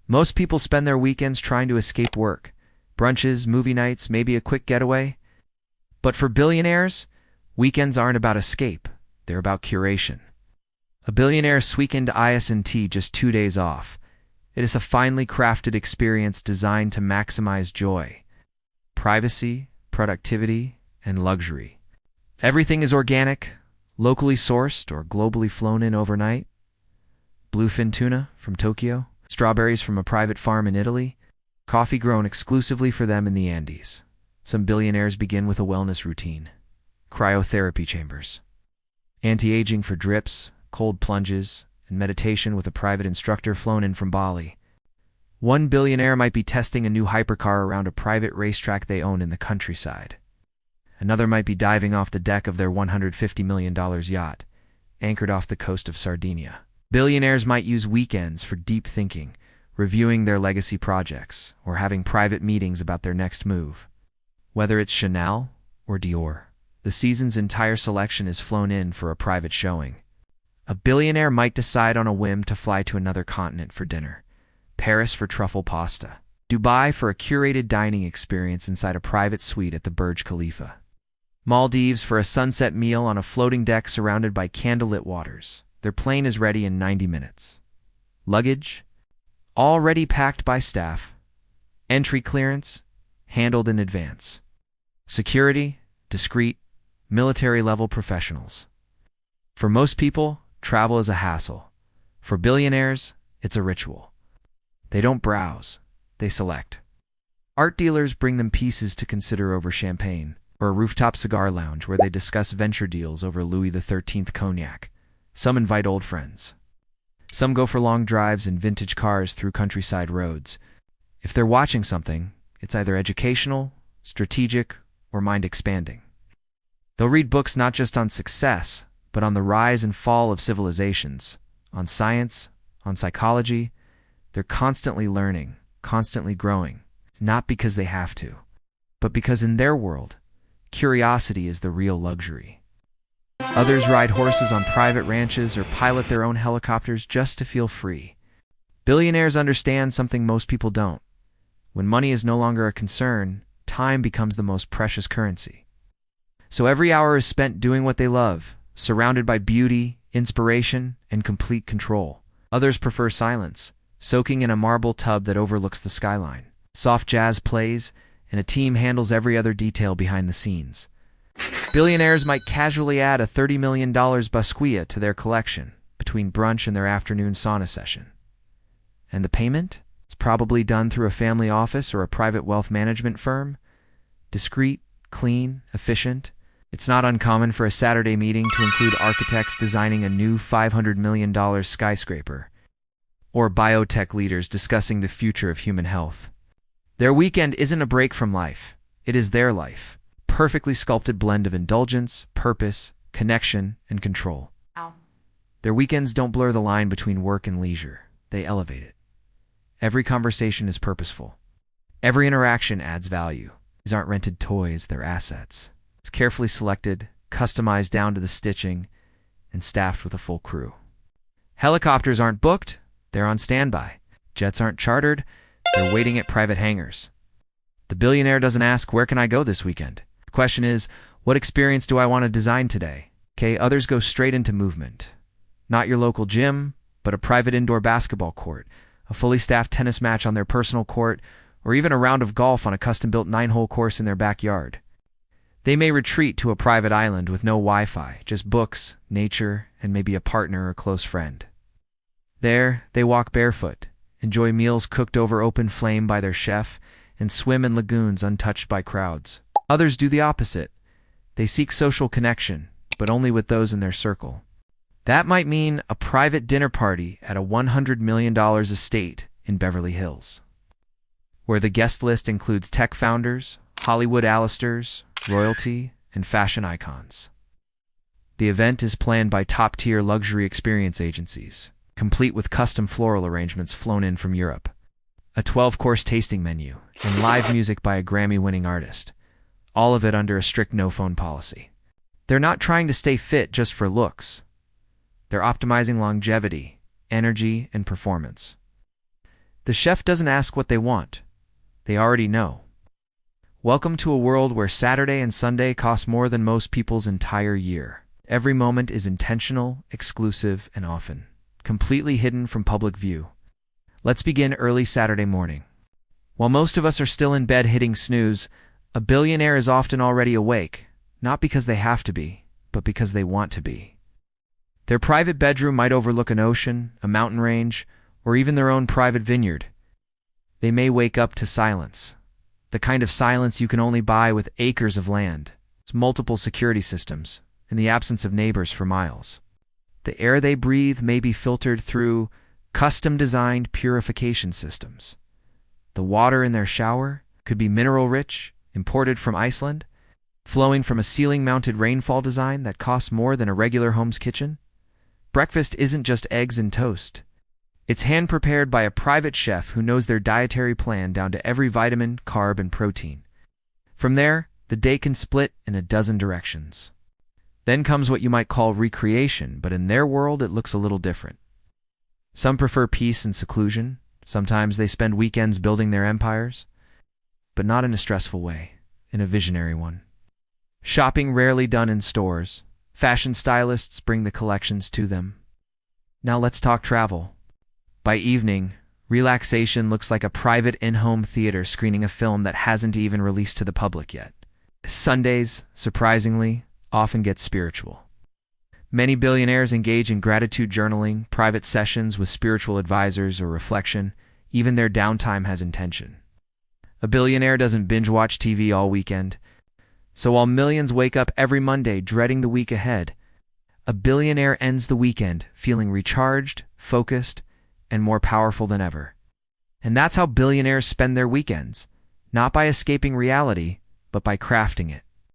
Most people spend their weekends trying to escape work. Brunches, movie nights, maybe a quick getaway. But for billionaires, weekends aren't about escape. They're about curation. A billionaire's weekend isn't just 2 days off. It is a finely crafted experience designed to maximize joy, privacy, productivity, and luxury. Everything is organic, locally sourced or globally flown in overnight. Bluefin tuna from Tokyo, strawberries from a private farm in Italy, coffee grown exclusively for them in the Andes. Some billionaires begin with a wellness routine. Cryotherapy chambers. Anti-aging for drips, cold plunges, and meditation with a private instructor flown in from Bali. One billionaire might be testing a new hypercar around a private racetrack they own in the countryside. Another might be diving off the deck of their $150 million yacht, anchored off the coast of Sardinia. Billionaires might use weekends for deep thinking, reviewing their legacy projects, or having private meetings about their next move. Whether it's Chanel or Dior, the season's entire selection is flown in for a private showing. A billionaire might decide on a whim to fly to another continent for dinner. Paris for truffle pasta. Dubai for a curated dining experience inside a private suite at the Burj Khalifa. Maldives for a sunset meal on a floating deck surrounded by candlelit waters. Their plane is ready in 90 minutes. Luggage? Already packed by staff. Entry clearance? Handled in advance. Security? Discreet, military-level professionals. For most people, travel is a hassle. For billionaires, it's a ritual. They don't browse, they select. Art dealers bring them pieces to consider over champagne, or a rooftop cigar lounge where they discuss venture deals over Louis XIII cognac. Some invite old friends. Some go for long drives in vintage cars through countryside roads. If they're watching something, it's either educational, strategic, or mind-expanding. They'll read books not just on success, but on the rise and fall of civilizations, on science, on psychology. They're constantly learning, constantly growing. It's not because they have to, but because in their world, curiosity is the real luxury. Others ride horses on private ranches or pilot their own helicopters just to feel free. Billionaires understand something most people don't. When money is no longer a concern, time becomes the most precious currency. So every hour is spent doing what they love, surrounded by beauty, inspiration, and complete control. Others prefer silence, soaking in a marble tub that overlooks the skyline. Soft jazz plays, and a team handles every other detail behind the scenes. Billionaires might casually add a $30 million basquiat to their collection between brunch and their afternoon sauna session. And the payment? It's probably done through a family office or a private wealth management firm. Discreet, clean, efficient. It's not uncommon for a Saturday meeting to include architects designing a new $500 million skyscraper, or biotech leaders discussing the future of human health. Their weekend isn't a break from life. It is their life. Perfectly sculpted blend of indulgence, purpose, connection, and control. Ow. Their weekends don't blur the line between work and leisure. They elevate it. Every conversation is purposeful. Every interaction adds value. These aren't rented toys, they're assets. It's carefully selected, customized down to the stitching, and staffed with a full crew. Helicopters aren't booked, they're on standby. Jets aren't chartered, they're waiting at private hangars. The billionaire doesn't ask, where can I go this weekend? The question is, what experience do I want to design today? Others go straight into movement. Not your local gym, but a private indoor basketball court, a fully staffed tennis match on their personal court, or even a round of golf on a custom-built 9-hole course in their backyard. They may retreat to a private island with no Wi-Fi, just books, nature, and maybe a partner or close friend. There, they walk barefoot, enjoy meals cooked over open flame by their chef, and swim in lagoons untouched by crowds. Others do the opposite. They seek social connection, but only with those in their circle. That might mean a private dinner party at a $100 million estate in Beverly Hills, where the guest list includes tech founders, Hollywood A-listers, royalty, and fashion icons. The event is planned by top-tier luxury experience agencies, complete with custom floral arrangements flown in from Europe, a 12-course tasting menu, and live music by a Grammy-winning artist, all of it under a strict no-phone policy. They're not trying to stay fit just for looks. They're optimizing longevity, energy, and performance. The chef doesn't ask what they want. They already know. Welcome to a world where Saturday and Sunday cost more than most people's entire year. Every moment is intentional, exclusive, and often completely hidden from public view. Let's begin early Saturday morning. While most of us are still in bed hitting snooze, a billionaire is often already awake, not because they have to be, but because they want to be. Their private bedroom might overlook an ocean, a mountain range, or even their own private vineyard. They may wake up to silence, the kind of silence you can only buy with acres of land, multiple security systems, and the absence of neighbors for miles. The air they breathe may be filtered through custom-designed purification systems. The water in their shower could be mineral-rich, imported from Iceland, flowing from a ceiling-mounted rainfall design that costs more than a regular home's kitchen. Breakfast isn't just eggs and toast. It's hand-prepared by a private chef who knows their dietary plan down to every vitamin, carb, and protein. From there, the day can split in a dozen directions. Then comes what you might call recreation, but in their world it looks a little different. Some prefer peace and seclusion. Sometimes they spend weekends building their empires, but not in a stressful way, in a visionary one. Shopping rarely done in stores. Fashion stylists bring the collections to them. Now let's talk travel. By evening, relaxation looks like a private in-home theater screening a film that hasn't even released to the public yet. Sundays, surprisingly, often get spiritual. Many billionaires engage in gratitude journaling, private sessions with spiritual advisors, or reflection. Even their downtime has intention. A billionaire doesn't binge-watch TV all weekend. So while millions wake up every Monday dreading the week ahead, a billionaire ends the weekend feeling recharged, focused, and more powerful than ever. And that's how billionaires spend their weekends, not by escaping reality, but by crafting it.